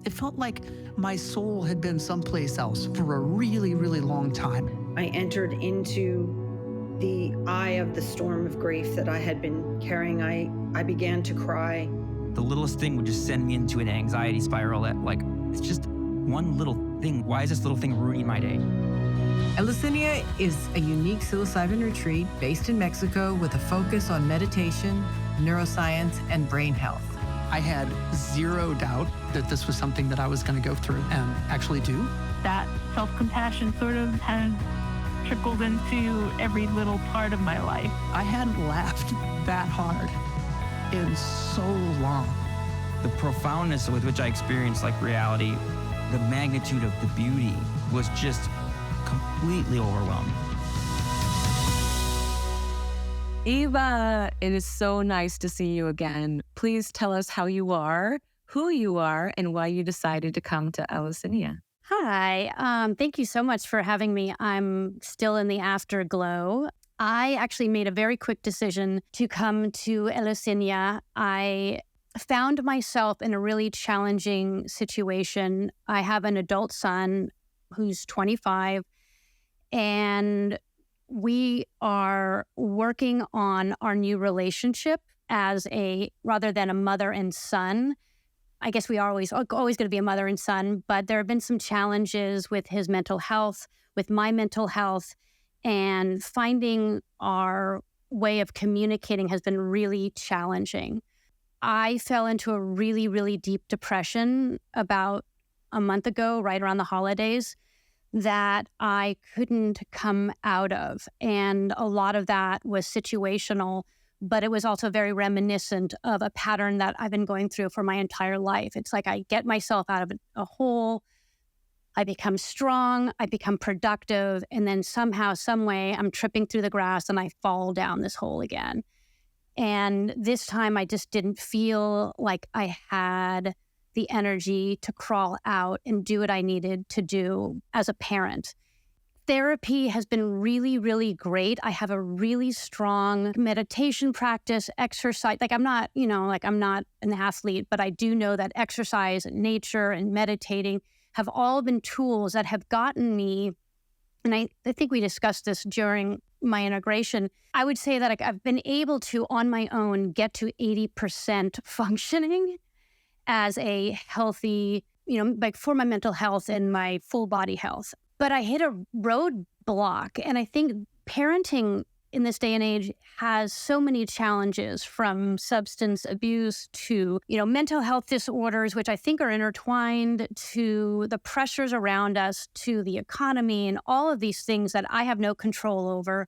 It felt like my soul had been someplace else for a really, really long time. I entered into the eye of the storm of grief that I had been carrying. I began to cry. The littlest thing would just send me into an anxiety spiral that, like, it's just one little thing. Why is this little thing ruining my day? Eleusinia is a unique psilocybin retreat based in Mexico with a focus on meditation, neuroscience, and brain health. I had zero doubt that this was something that I was going to go through and actually do. That self-compassion sort of has trickled into every little part of my life. I hadn't laughed that hard in so long. The profoundness with which I experienced like reality, the magnitude of the beauty was just completely overwhelming. Eva, it is so nice to see you again. Please tell us how you are, who you are, and why you decided to come to Eleusinia. Hi, thank you so much for having me. I'm still in the afterglow. I actually made a very quick decision to come to Eleusinia. I found myself in a really challenging situation. I have an adult son who's 25, and we are working on our new relationship as rather than a mother and son. I guess we are always going to be a mother and son, but there have been some challenges with his mental health, with my mental health, and finding our way of communicating has been really challenging. I fell into a really, really deep depression about a month ago, right around the holidays, that I couldn't come out of. And a lot of that was situational, but it was also very reminiscent of a pattern that I've been going through for my entire life. It's like I get myself out of a hole, I become strong, I become productive, and then somehow, some way, I'm tripping through the grass and I fall down this hole again. And this time I just didn't feel like I had the energy to crawl out and do what I needed to do as a parent. Therapy has been really, really great. I have a really strong meditation practice, exercise. I'm not an athlete, but I do know that exercise and nature and meditating have all been tools that have gotten me, and I think we discussed this during my integration. I would say that I've been able to, on my own, get to 80% functioning as a healthy, for my mental health and my full body health. But I hit a roadblock, and I think parenting in this day and age has so many challenges, from substance abuse to, mental health disorders, which I think are intertwined, to the pressures around us, to the economy, and all of these things that I have no control over,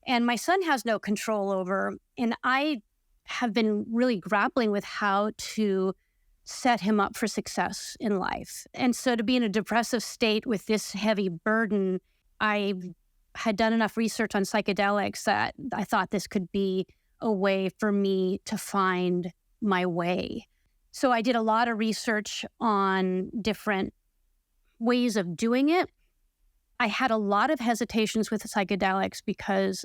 and my son has no control over. And I have been really grappling with how to set him up for success in life. And so to be in a depressive state with this heavy burden, I had done enough research on psychedelics that I thought this could be a way for me to find my way. So I did a lot of research on different ways of doing it. I had a lot of hesitations with the psychedelics because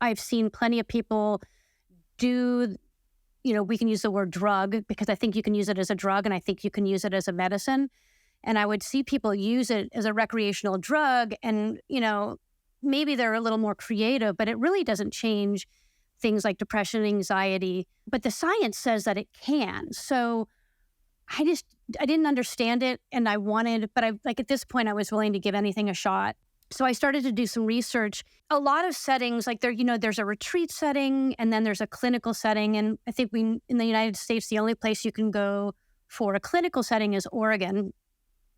I've seen plenty of people do, we can use the word drug, because I think you can use it as a drug and I think you can use it as a medicine. And I would see people use it as a recreational drug and, maybe they're a little more creative, but it really doesn't change things like depression, anxiety. But the science says that it can. So I didn't understand it, and at this point I was willing to give anything a shot. So I started to do some research. A lot of settings, there's a retreat setting and then there's a clinical setting. And I think in the United States, the only place you can go for a clinical setting is Oregon.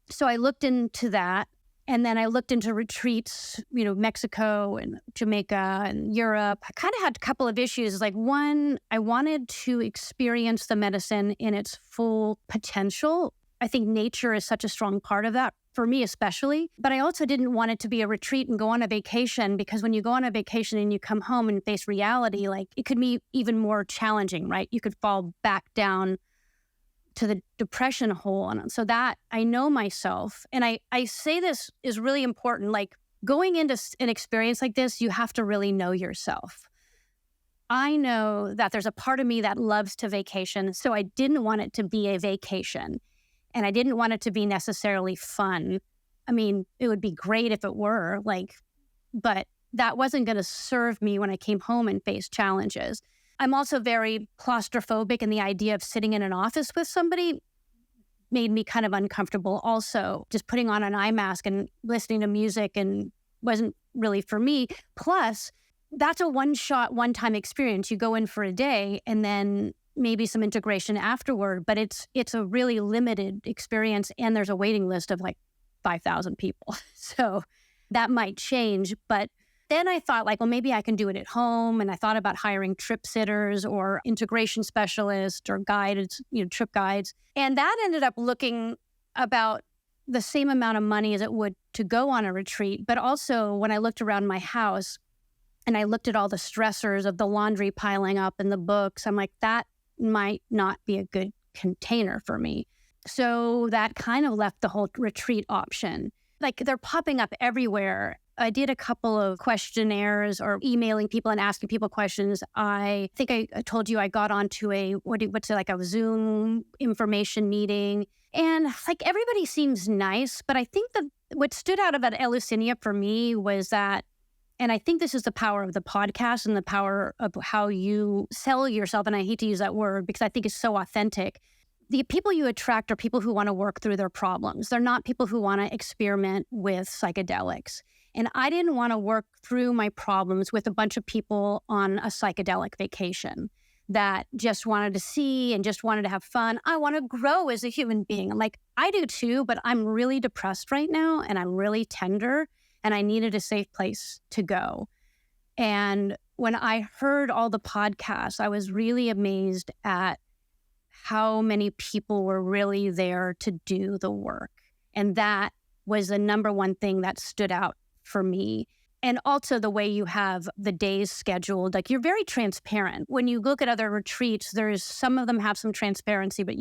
So I looked into that. And then I looked into retreats, Mexico and Jamaica and Europe. I kind of had a couple of issues. One, I wanted to experience the medicine in its full potential. I think nature is such a strong part of that, for me especially. But I also didn't want it to be a retreat and go on a vacation, because when you go on a vacation and you come home and face reality, it could be even more challenging, right? You could fall back down to the depression hole. And so that I know myself. And I say this is really important. Going into an experience like this, you have to really know yourself. I know that there's a part of me that loves to vacation, so I didn't want it to be a vacation. And I didn't want it to be necessarily fun. I mean, it would be great if it were, but that wasn't going to serve me when I came home and faced challenges. I'm also very claustrophobic, and the idea of sitting in an office with somebody made me kind of uncomfortable also. Just putting on an eye mask and listening to music and wasn't really for me. Plus, that's a one-shot, one-time experience. You go in for a day and then maybe some integration afterward, but it's a really limited experience, and there's a waiting list of 5,000 people. So that might change. But then I thought well, maybe I can do it at home. And I thought about hiring trip sitters or integration specialists or guides, trip guides. And that ended up looking about the same amount of money as it would to go on a retreat. But also when I looked around my house and I looked at all the stressors of the laundry piling up and the books, I'm like, that might not be a good container for me. So that kind of left the whole retreat option. They're popping up everywhere. I did a couple of questionnaires or emailing people and asking people questions. I think I told you I got onto a Zoom information meeting. And everybody seems nice, but I think that what stood out about Eleusinia for me was that, and I think this is the power of the podcast and the power of how you sell yourself, and I hate to use that word because I think it's so authentic. The people you attract are people who want to work through their problems. They're not people who want to experiment with psychedelics. And I didn't want to work through my problems with a bunch of people on a psychedelic vacation that just wanted to see and just wanted to have fun. I want to grow as a human being. I do too, but I'm really depressed right now and I'm really tender and I needed a safe place to go. And when I heard all the podcasts, I was really amazed at how many people were really there to do the work. And that was the number one thing that stood out for me. And also the way you have the days scheduled, you're very transparent. When you look at other retreats, some of them have some transparency, but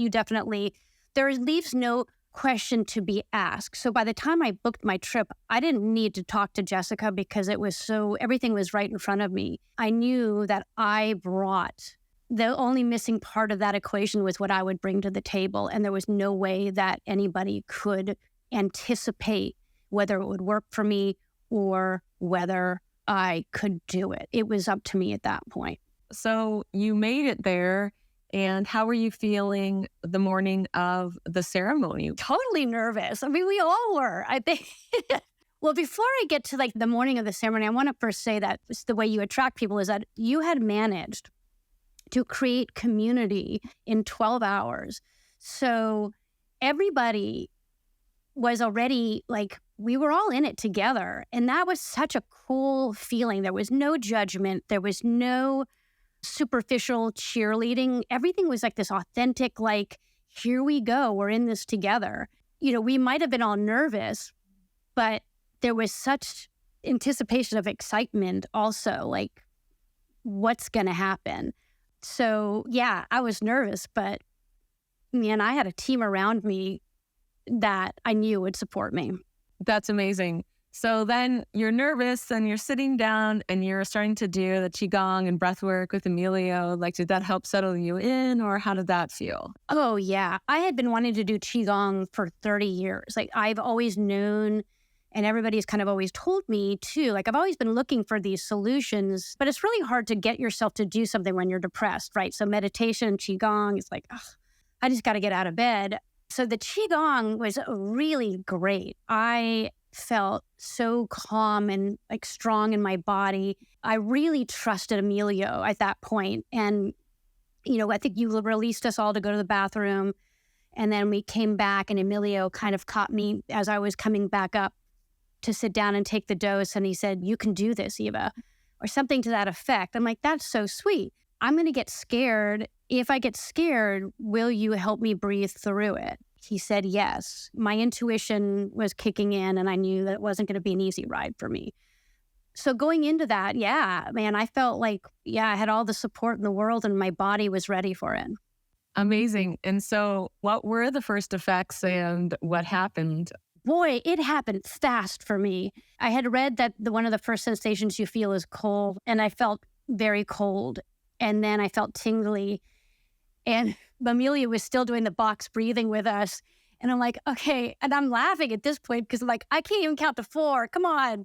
there leaves no question to be asked. So by the time I booked my trip, I didn't need to talk to Jessica because everything was right in front of me. I knew that I brought the only missing part of that equation was what I would bring to the table. And there was no way that anybody could anticipate whether it would work for me or whether I could do it. It was up to me at that point. So you made it there. And how were you feeling the morning of the ceremony? Totally nervous. I mean, we all were, I think. Well, before I get to the morning of the ceremony, I want to first say that the way you attract people is that you had managed to create community in 12 hours. So everybody was already we were all in it together. And that was such a cool feeling. There was no judgment. There was no superficial cheerleading. Everything was this authentic, here we go. We're in this together. We might have been all nervous, but there was such anticipation of excitement also, what's going to happen. So yeah, I was nervous, but man, I had a team around me that I knew would support me. That's amazing. So then you're nervous and you're sitting down and you're starting to do the Qigong and breath work with Emilio. Did that help settle you in, or how did that feel? Oh yeah. I had been wanting to do Qigong for 30 years. I've always known, and everybody's kind of always told me too, I've always been looking for these solutions, but it's really hard to get yourself to do something when you're depressed, right? So meditation, Qigong, it's I just got to get out of bed. So the Qigong was really great. I felt so calm and strong in my body. I really trusted Emilio at that point. And, I think you released us all to go to the bathroom. And then we came back and Emilio kind of caught me as I was coming back up to sit down and take the dose. And he said, "You can do this, Eva," or something to that effect. I'm like, that's so sweet. I'm going to get scared. If I get scared, will you help me breathe through it? He said yes. My intuition was kicking in and I knew that it wasn't going to be an easy ride for me. So going into that, yeah, man, I felt I had all the support in the world and my body was ready for it. Amazing. And so what were the first effects and what happened? Boy, it happened fast for me. I had read that one of the first sensations you feel is cold, and I felt very cold. And then I felt tingly. And Amelia was still doing the box breathing with us. And I'm like, okay. And I'm laughing at this point because I'm like, I can't even count to 4. Come on.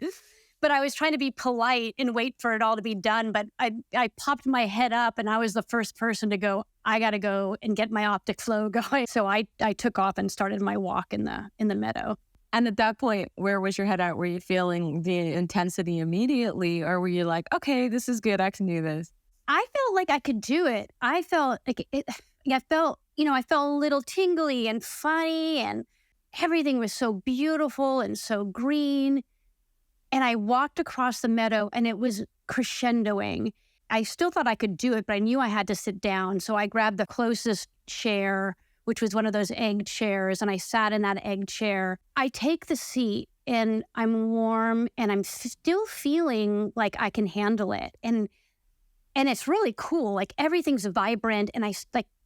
But I was trying to be polite and wait for it all to be done. But I popped my head up and I was the first person to go, I got to go and get my optic flow going. So I took off and started my walk in the meadow. And at that point, where was your head at? Were you feeling the intensity immediately, or were you like, okay, this is good, I can do this? I felt like I could do it. I felt like I felt a little tingly and funny, and everything was so beautiful and so green. And I walked across the meadow and it was crescendoing. I still thought I could do it, but I knew I had to sit down. So I grabbed the closest chair, which was one of those egg chairs, and I sat in that egg chair. I take the seat and I'm warm and I'm still feeling like I can handle it. And it's really cool. Like everything's vibrant. And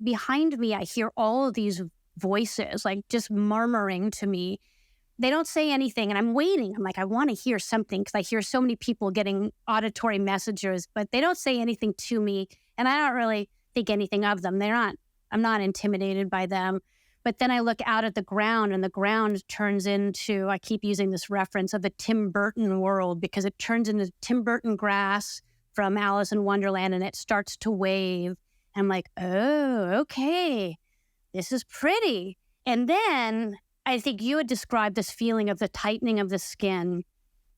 behind me, I hear all of these voices, like just murmuring to me. They don't say anything, and I'm waiting. I'm like, I want to hear something because I hear so many people getting auditory messages, but they don't say anything to me, and I don't really think anything of them. I'm not intimidated by them. But then I look out at the ground, and the ground turns into, I keep using this reference of the Tim Burton world, because it turns into Tim Burton grass from Alice in Wonderland, and it starts to wave. And I'm like, oh, okay, this is pretty. And then I think you had described this feeling of the tightening of the skin.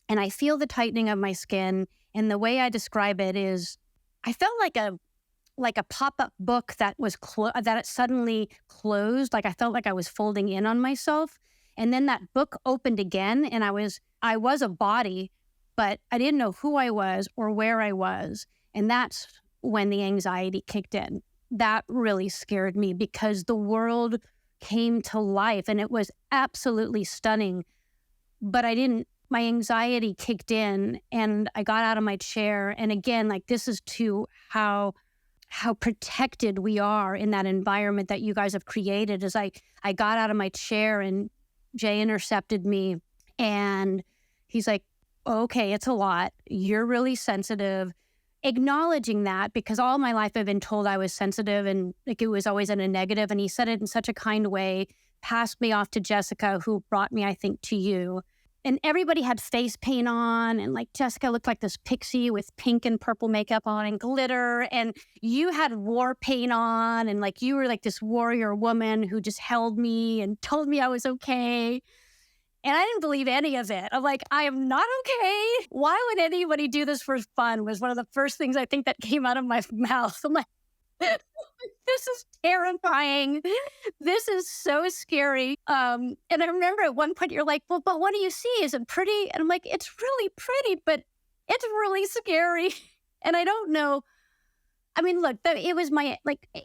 And I feel the tightening of my skin. And the way I describe it is, I felt like a pop-up book that was that it suddenly closed. Like I felt like I was folding in on myself. And then that book opened again, and I was a body, but I didn't know who I was or where I was. And that's when the anxiety kicked in. That really scared me because the world came to life and it was absolutely stunning. But my anxiety kicked in and I got out of my chair. And again, like this is to how protected we are in that environment that you guys have created. As I got out of my chair and Jay intercepted me and he's like, okay, it's a lot. You're really sensitive. Acknowledging that, because all my life I've been told I was sensitive and like it was always in a negative. And he said it in such a kind way, passed me off to Jessica, who brought me, I think, to you. And everybody had face paint on, and like Jessica looked like this pixie with pink and purple makeup on and glitter. And you had war paint on, and like you were like this warrior woman who just held me and told me I was okay. And I didn't believe any of it. I'm like, I am not okay. Why would anybody do this for fun? Was one of the first things I think that came out of my mouth. I'm like, this is terrifying. This is so scary. And I remember at one point you're like, well, but what do you see? Is it pretty? And I'm like, it's really pretty, but it's really scary. And I don't know. I mean, look, it was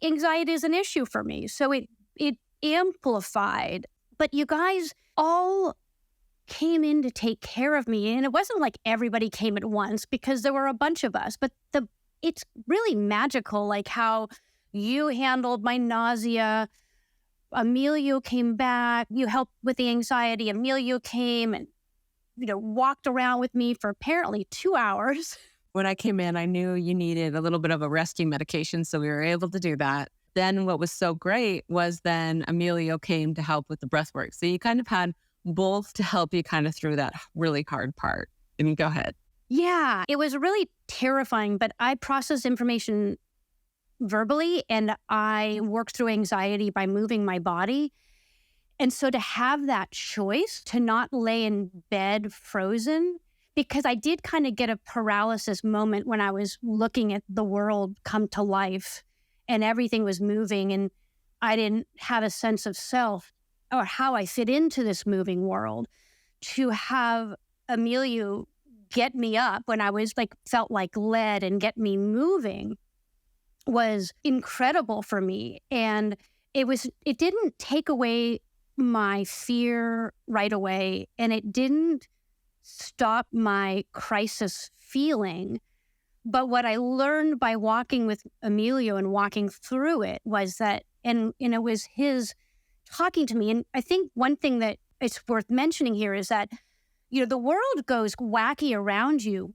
anxiety is an issue for me. So it amplified. But you guys all came in to take care of me. And it wasn't like everybody came at once because there were a bunch of us. But it's really magical, like how you handled my nausea. Emilio came back. You helped with the anxiety. Emilio came and, walked around with me for apparently 2 hours. When I came in, I knew you needed a little bit of a rescue medication, so we were able to do that. Then what was so great was then Emilio came to help with the breath work. So you kind of had both to help you kind of through that really hard part. And go ahead. Yeah, it was really terrifying, but I processed information verbally and I worked through anxiety by moving my body. And so to have that choice to not lay in bed frozen, because I did kind of get a paralysis moment when I was looking at the world come to life and everything was moving and I didn't have a sense of self or how I fit into this moving world. To have Emilio get me up when I was felt like lead and get me moving was incredible for me. And it didn't take away my fear right away. And it didn't stop my crisis feeling. But what I learned by walking with Emilio and walking through it was that, and it was his talking to me. And I think one thing that it's worth mentioning here is that, the world goes wacky around you,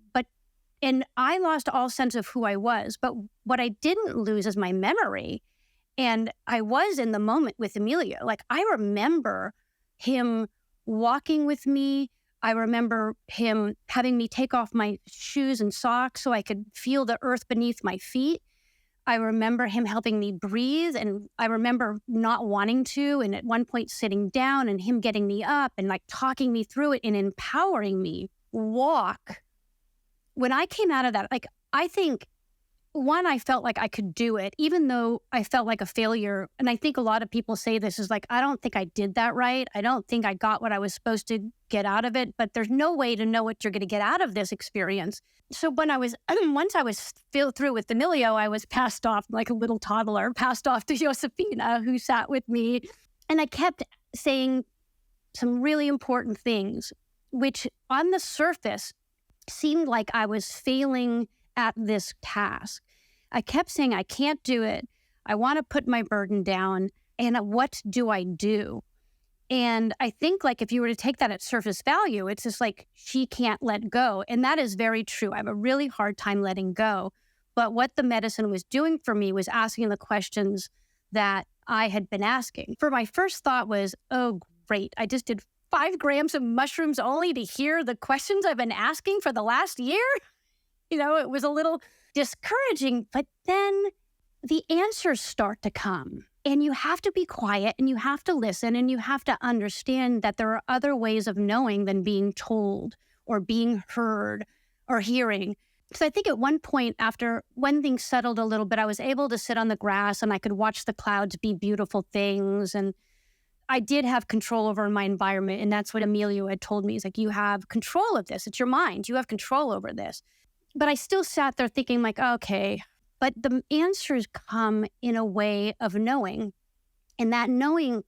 and I lost all sense of who I was. But what I didn't lose is my memory. And I was in the moment with Emilio. Like, I remember him walking with me. I remember him having me take off my shoes and socks so I could feel the earth beneath my feet. I remember him helping me breathe, and I remember not wanting to, and at one point sitting down and him getting me up and like talking me through it and empowering me walk. When I came out of that, like, I think, one, I felt like I could do it, even though I felt like a failure. And I think a lot of people say this is like, I don't think I did that right. I don't think I got what I was supposed to get out of it, but there's no way to know what you're going to get out of this experience. So when once I was through with Emilio, I was passed off like a little toddler, passed off to Josefina, who sat with me. And I kept saying some really important things, which on the surface seemed like I was failing at this task. I kept saying, I can't do it. I want to put my burden down. And what do I do? And I think, like, if you were to take that at surface value, it's just like, she can't let go. And that is very true. I have a really hard time letting go. But what the medicine was doing for me was asking the questions that I had been asking. For my first thought was, oh, great. I just did 5 grams of mushrooms only to hear the questions I've been asking for the last year. It was a little discouraging, but then the answers start to come, and you have to be quiet, and you have to listen, and you have to understand that there are other ways of knowing than being told or being heard or hearing. So I think at one point, after when things settled a little bit, I was able to sit on the grass and I could watch the clouds be beautiful things. And I did have control over my environment. And that's what Emilio had told me. He's like, you have control of this. It's your mind. You have control over this. But I still sat there thinking like, okay, but the answers come in a way of knowing. And that knowing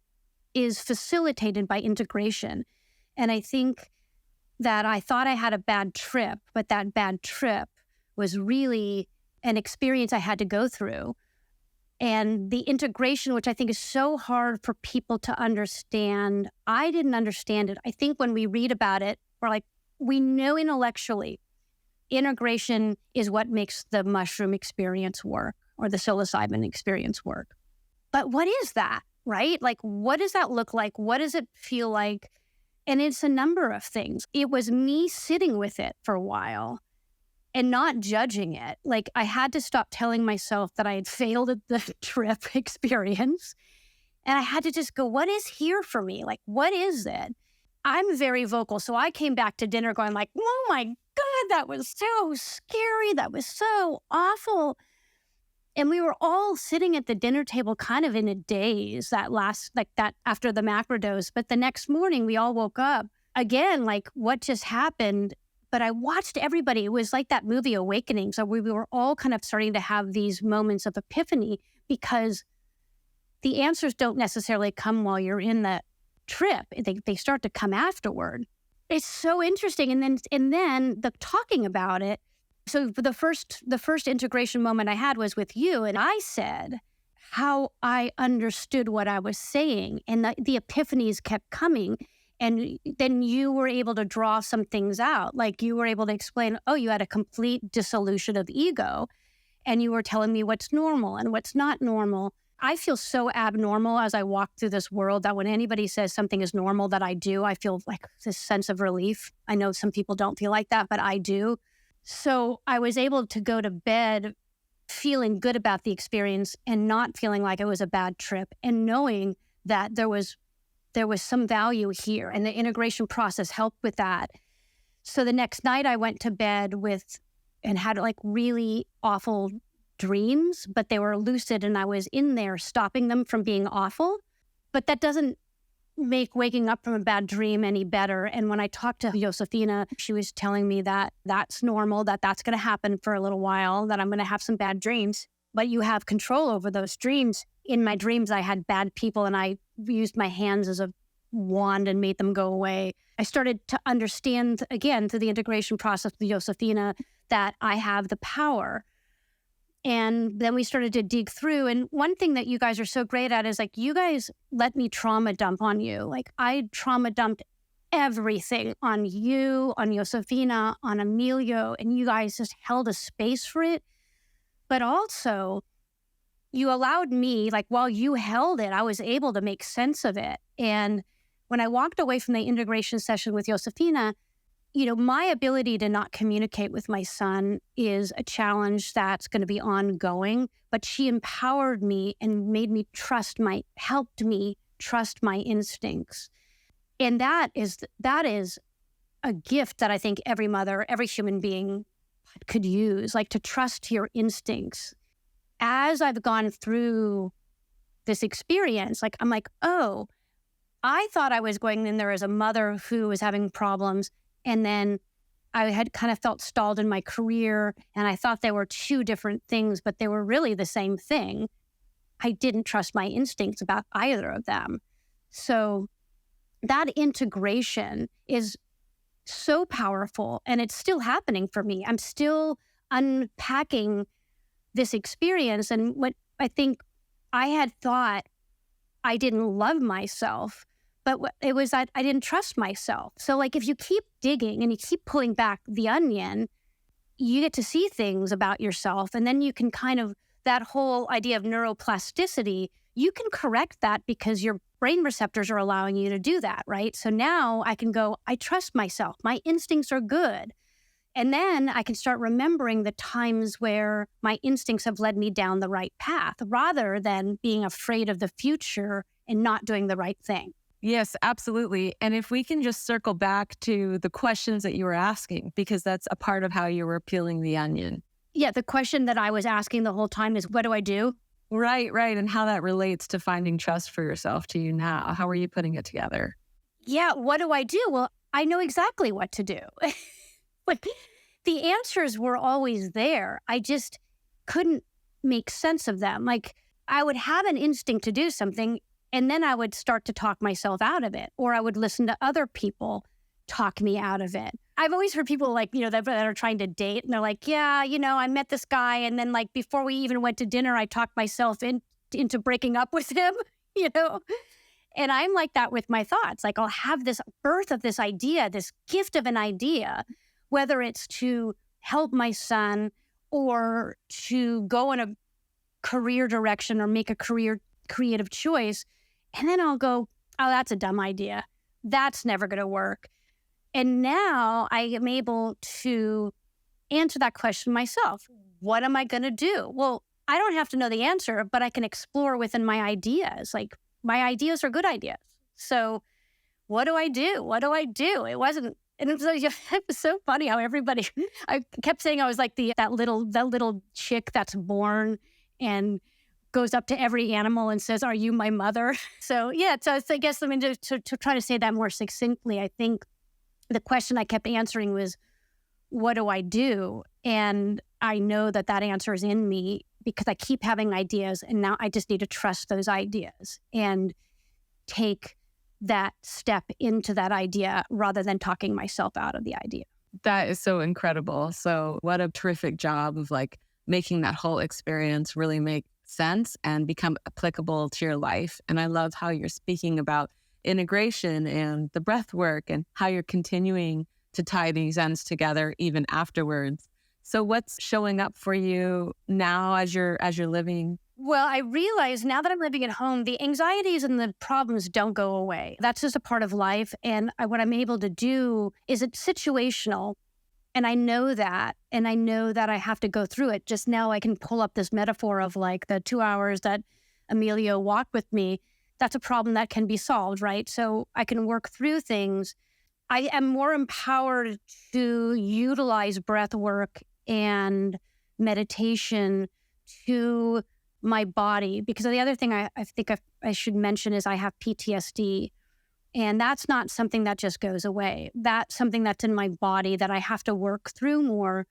is facilitated by integration. And I think that I thought I had a bad trip, but that bad trip was really an experience I had to go through. And the integration, which I think is so hard for people to understand, I didn't understand it. I think when we read about it, we're like, we know intellectually integration is what makes the mushroom experience work or the psilocybin experience work. But what is that, right? Like, what does that look like? What does it feel like? And it's a number of things. It was me sitting with it for a while and not judging it. Like, I had to stop telling myself that I had failed at the trip experience. And I had to just go, what is here for me? Like, what is it? I'm very vocal. So I came back to dinner going like, oh my God, that was so scary. That was so awful. And we were all sitting at the dinner table kind of in a daze that after the macrodose. But the next morning we all woke up again, like, what just happened? But I watched everybody. It was like that movie Awakening. So we were all kind of starting to have these moments of epiphany, because the answers don't necessarily come while you're in the trip. They start to come afterward. It's so interesting. And then the talking about it. So the first integration moment I had was with you, and I said how I understood what I was saying, and the epiphanies kept coming. And then you were able to draw some things out. Like, you were able to explain, oh, you had a complete dissolution of ego, and you were telling me what's normal and what's not normal. I feel so abnormal as I walk through this world that when anybody says something is normal that I do, I feel like this sense of relief. I know some people don't feel like that, but I do. So I was able to go to bed feeling good about the experience and not feeling like it was a bad trip, and knowing that there was some value here, and the integration process helped with that. So the next night I went to bed and had like really awful dreams, but they were lucid, and I was in there stopping them from being awful. But that doesn't make waking up from a bad dream any better. And when I talked to Josefina, she was telling me that that's normal, that's going to happen for a little while, that I'm going to have some bad dreams, but you have control over those dreams. In my dreams, I had bad people, and I used my hands as a wand and made them go away. I started to understand, again, through the integration process with Josefina, that I have the power. And then we started to dig through. And one thing that you guys are so great at is, like, you guys let me trauma dump on you. Like, I trauma dumped everything on you, on Josefina, on Emilio, and you guys just held a space for it. But also, you allowed me, like while you held it, I was able to make sense of it. And when I walked away from the integration session with Josefina, my ability to not communicate with my son is a challenge that's going to be ongoing, but she empowered me and made me helped me trust my instincts. And that is a gift that I think every mother, every human being could use, like to trust your instincts. As I've gone through this experience, I'm like, oh, I thought I was going in there as a mother who was having problems. And then I had kind of felt stalled in my career, and I thought they were two different things, but they were really the same thing. I didn't trust my instincts about either of them. So that integration is so powerful, and it's still happening for me. I'm still unpacking this experience. And what I think I had thought I didn't love myself, but it was that I didn't trust myself. So if you keep digging and you keep pulling back the onion, you get to see things about yourself. And then you can that whole idea of neuroplasticity, you can correct that because your brain receptors are allowing you to do that, right? So now I can go, I trust myself. My instincts are good. And then I can start remembering the times where my instincts have led me down the right path rather than being afraid of the future and not doing the right thing. Yes, absolutely. And if we can just circle back to the questions that you were asking, because that's a part of how you were peeling the onion. Yeah, the question that I was asking the whole time is, what do I do? Right. And how that relates to finding trust for yourself to you now. How are you putting it together? Yeah, what do I do? Well, I know exactly what to do. The answers were always there. I just couldn't make sense of them. I would have an instinct to do something, and then I would start to talk myself out of it, or I would listen to other people talk me out of it. I've always heard people that are trying to date, and they're like, yeah, I met this guy, and then before we even went to dinner, I talked myself into breaking up with him, And I'm like that with my thoughts. I'll have this birth of this idea, this gift of an idea, whether it's to help my son or to go in a career direction or make a creative choice. And then I'll go, oh, that's a dumb idea. That's never going to work. And now I am able to answer that question myself. What am I going to do? Well, I don't have to know the answer, but I can explore within my ideas. My ideas are good ideas. So what do I do? What do I do? It was so funny how everybody, I kept saying I was like that little chick that's born and goes up to every animal and says, "Are you my mother?" So yeah, so I guess to try to say that more succinctly, I think the question I kept answering was, what do I do? And I know that answer is in me because I keep having ideas, and now I just need to trust those ideas and take that step into that idea rather than talking myself out of the idea. That is so incredible. So what a terrific job of making that whole experience really make sense and become applicable to your life. And I love how you're speaking about integration and the breath work and how you're continuing to tie these ends together even afterwards. So what's showing up for you now as you're living? Well, I realize now that I'm living at home, the anxieties and the problems don't go away. That's just a part of life. And what I'm able to do is it's situational. And I know that. And I know that I have to go through it. Just now I can pull up this metaphor of the 2 hours that Emilio walked with me. That's a problem that can be solved, right? So I can work through things. I am more empowered to utilize breath work and meditation to my body. Because the other thing I think I should mention is I have PTSD. And that's not something that just goes away. That's something that's in my body that I have to work through more.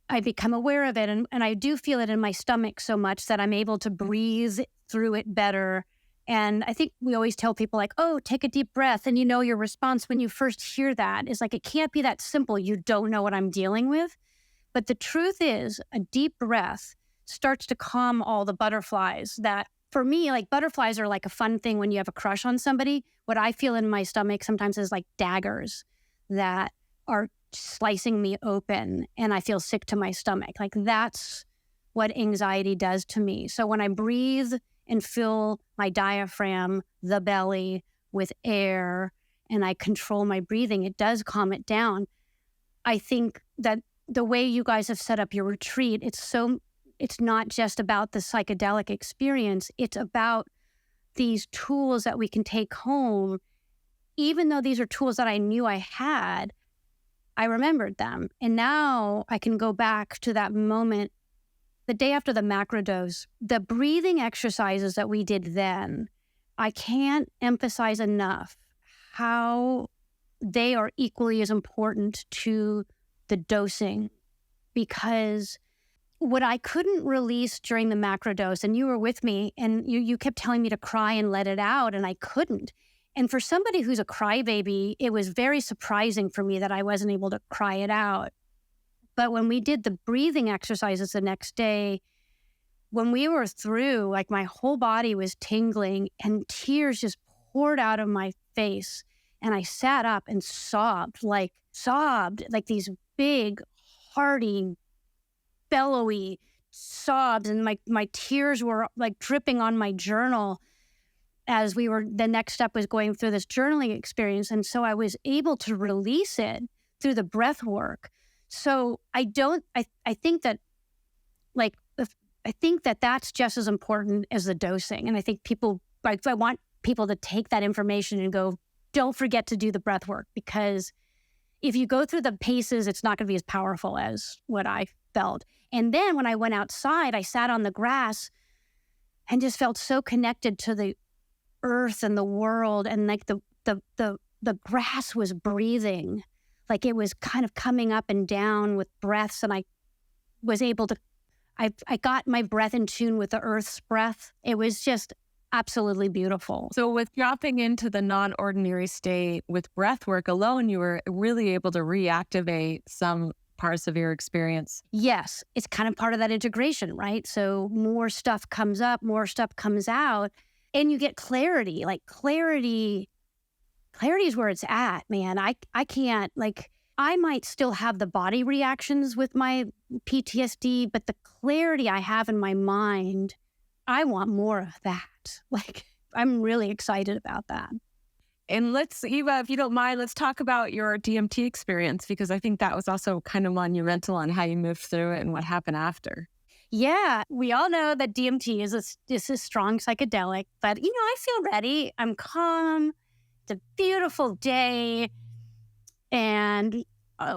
I become aware of it. And I do feel it in my stomach so much that I'm able to breathe through it better. And I think we always tell people oh, take a deep breath. And your response when you first hear that is it can't be that simple. You don't know what I'm dealing with. But the truth is a deep breath starts to calm all the butterflies that, for me, butterflies are a fun thing when you have a crush on somebody. What I feel in my stomach sometimes is daggers that are slicing me open and I feel sick to my stomach. That's what anxiety does to me. So when I breathe and fill my diaphragm, the belly, with air, and I control my breathing, it does calm it down. I think that the way you guys have set up your retreat, it's not just about the psychedelic experience. It's about these tools that we can take home. Even though these are tools that I knew I had, I remembered them. And now I can go back to that moment, the day after the macrodose, the breathing exercises that we did then. I can't emphasize enough how they are equally as important to the dosing, because what I couldn't release during the macrodose, and you were with me, and you kept telling me to cry and let it out, and I couldn't. And for somebody who's a crybaby, it was very surprising for me that I wasn't able to cry it out. But when we did the breathing exercises the next day, when we were through, like my whole body was tingling and tears just poured out of my face. And I sat up and sobbed like these big, hearty, bellowy sobs. And my tears were like dripping on my journal as the next step was going through this journaling experience. And so I was able to release it through the breath work. So I think that that's just as important as the dosing. And I think I want people to take that information and go, don't forget to do the breath work, because if you go through the paces, it's not going to be as powerful as what I felt. And then when I went outside, I sat on the grass and just felt so connected to the earth and the world. And like the grass was breathing, like it was kind of coming up and down with breaths. And I was able to, I got my breath in tune with the earth's breath. It was just absolutely beautiful. So with dropping into the non-ordinary state with breath work alone, you were really able to reactivate some parts of your experience. Yes, it's kind of part of that integration, right? So more stuff comes up, more stuff comes out, and you get clarity. Like clarity is where it's at, man. I can't, like, I might still have the body reactions with my PTSD, but the clarity I have in my mind, I want more of that. Like, I'm really excited about that. And Eva, if you don't mind, let's talk about your DMT experience, because I think that was also kind of monumental on how you moved through it and what happened after. Yeah, we all know that DMT is a strong psychedelic, but, I feel ready. I'm calm. It's a beautiful day. And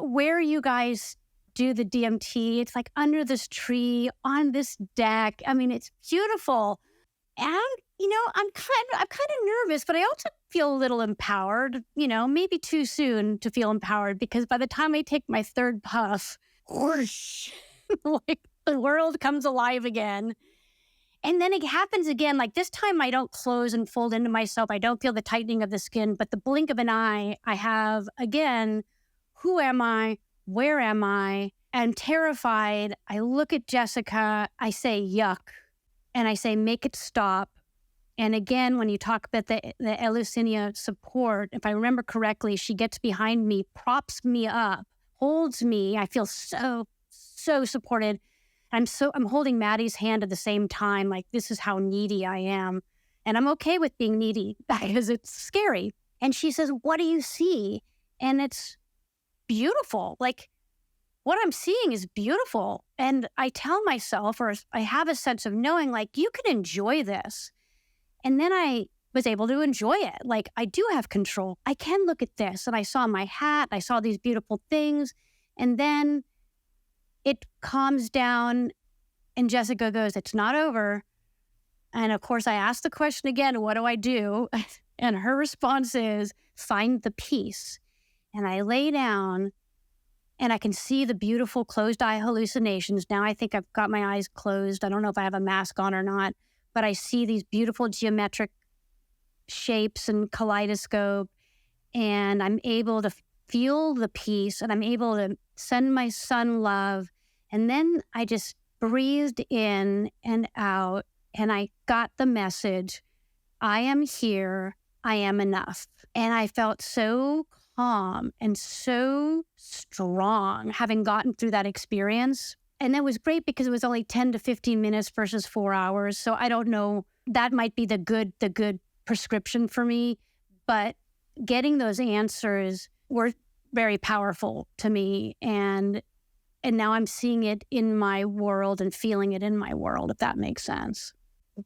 where you guys do the DMT, it's like under this tree, on this deck. I mean, it's beautiful. And, I'm kind of nervous, but I also feel a little empowered, maybe too soon to feel empowered, because by the time I take my third puff, whoosh, like the world comes alive again. And then it happens again. Like this time I don't close and fold into myself. I don't feel the tightening of the skin, but the blink of an eye, I have again, who am I? Where am I? I'm terrified. I look at Jessica, I say, yuck. And I say, make it stop. And again, when you talk about the Eleusinia support, if I remember correctly, she gets behind me, props me up, holds me. I feel so supported. I'm holding Maddie's hand at the same time. Like, this is how needy I am. And I'm okay with being needy because it's scary. And she says, what do you see? And it's beautiful. Like, what I'm seeing is beautiful. And I tell myself, or I have a sense of knowing, like, you can enjoy this. And then I was able to enjoy it. Like, I do have control. I can look at this. And I saw my hat. I saw these beautiful things. And then it calms down. And Jessica goes, it's not over. And of course, I asked the question again, what do I do? And her response is, find the peace. And I lay down. And I can see the beautiful closed eye hallucinations. Now I think I've got my eyes closed. I don't know if I have a mask on or not, but I see these beautiful geometric shapes and kaleidoscope. And I'm able to feel the peace, and I'm able to send my son love. And then I just breathed in and out, and I got the message, I am here, I am enough. And I felt so calm and so strong having gotten through that experience. And that was great because it was only 10 to 15 minutes versus 4 hours. So I don't know, that might be the good prescription for me. But getting those answers were very powerful to me. And now I'm seeing it in my world and feeling it in my world, if that makes sense.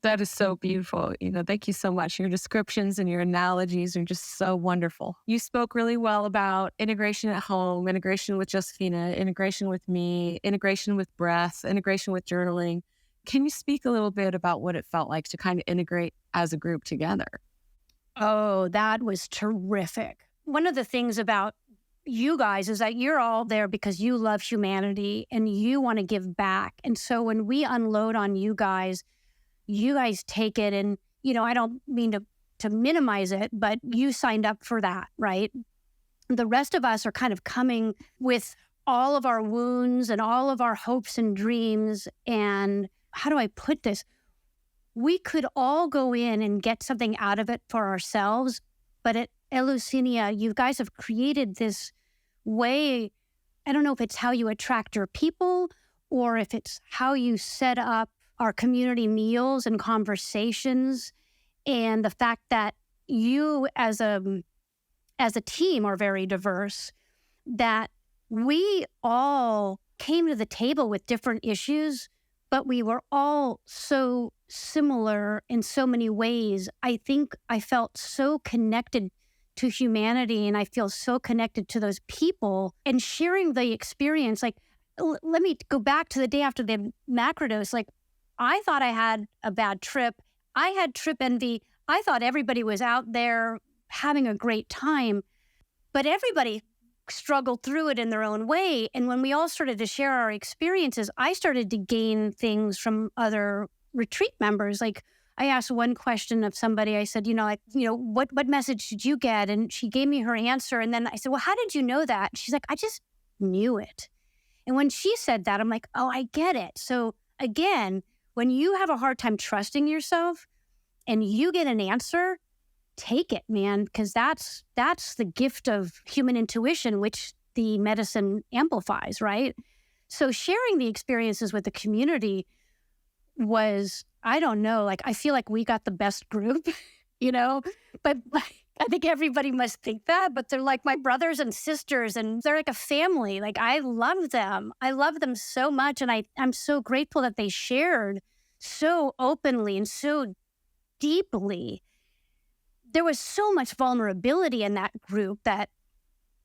That is so beautiful. Thank you so much. Your descriptions and your analogies are just so wonderful. You spoke really well about integration at home, integration with Josefina, integration with me, integration with breath, integration with journaling. Can you speak a little bit about what it felt like to kind of integrate as a group together? Oh, that was terrific. One of the things about you guys is that you're all there because you love humanity and you want to give back. And so when we unload on you guys take it, and, I don't mean to minimize it, but you signed up for that, right? The rest of us are kind of coming with all of our wounds and all of our hopes and dreams. And how do I put this? We could all go in and get something out of it for ourselves. But at Eleusinia, you guys have created this way. I don't know if it's how you attract your people or if it's how you set up our community meals and conversations, and the fact that you as a team are very diverse, that we all came to the table with different issues, but we were all so similar in so many ways. I think I felt so connected to humanity, and I feel so connected to those people, and sharing the experience. Like, let me go back to the day after the macrodose. Like, I thought I had a bad trip. I had trip envy. I thought everybody was out there having a great time, but everybody struggled through it in their own way. And when we all started to share our experiences, I started to gain things from other retreat members. Like, I asked one question of somebody. I said, what message did you get? And she gave me her answer. And then I said, well, how did you know that? She's like, I just knew it. And when she said that, I'm like, oh, I get it. So again, when you have a hard time trusting yourself and you get an answer, take it, man, because that's the gift of human intuition, which the medicine amplifies, right? So sharing the experiences with the community was, I don't know, like, I feel like we got the best group, but I think everybody must think that, but they're like my brothers and sisters, and they're like a family. Like, I love them. I love them so much. And I'm so grateful that they shared so openly and so deeply. There was so much vulnerability in that group that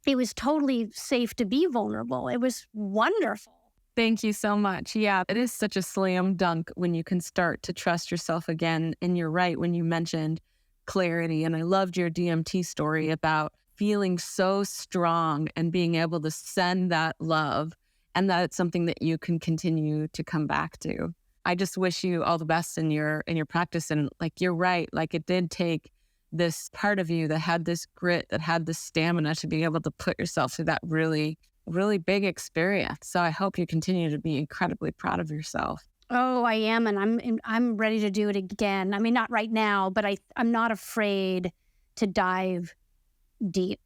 it was totally safe to be vulnerable. It was wonderful. Thank you so much. Yeah, it is such a slam dunk when you can start to trust yourself again. And you're right when you mentioned clarity. And I loved your DMT story about feeling so strong and being able to send that love, and that it's something that you can continue to come back to. I just wish you all the best in your practice. And like, you're right, like, it did take this part of you that had this grit, that had this stamina to be able to put yourself through that really, really big experience. So I hope you continue to be incredibly proud of yourself. Oh, I am. And I'm ready to do it again. I mean, not right now, but I'm not afraid to dive deep.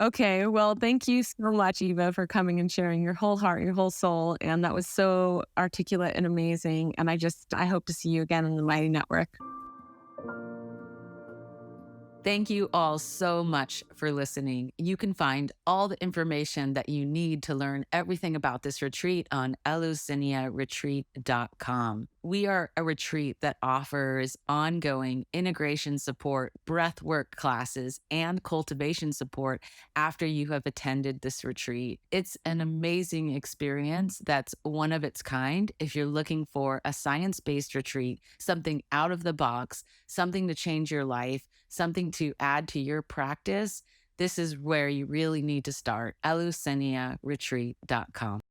Okay. Well, thank you so much, Eva, for coming and sharing your whole heart, your whole soul. And that was so articulate and amazing. And I hope to see you again in the Mighty Network. Thank you all so much for listening. You can find all the information that you need to learn everything about this retreat on eleusiniaretreat.com. We are a retreat that offers ongoing integration support, breathwork classes, and cultivation support after you have attended this retreat. It's an amazing experience that's one of its kind. If you're looking for a science-based retreat, something out of the box, something to change your life, something to add to your practice, this is where you really need to start, eleusiniaretreat.com.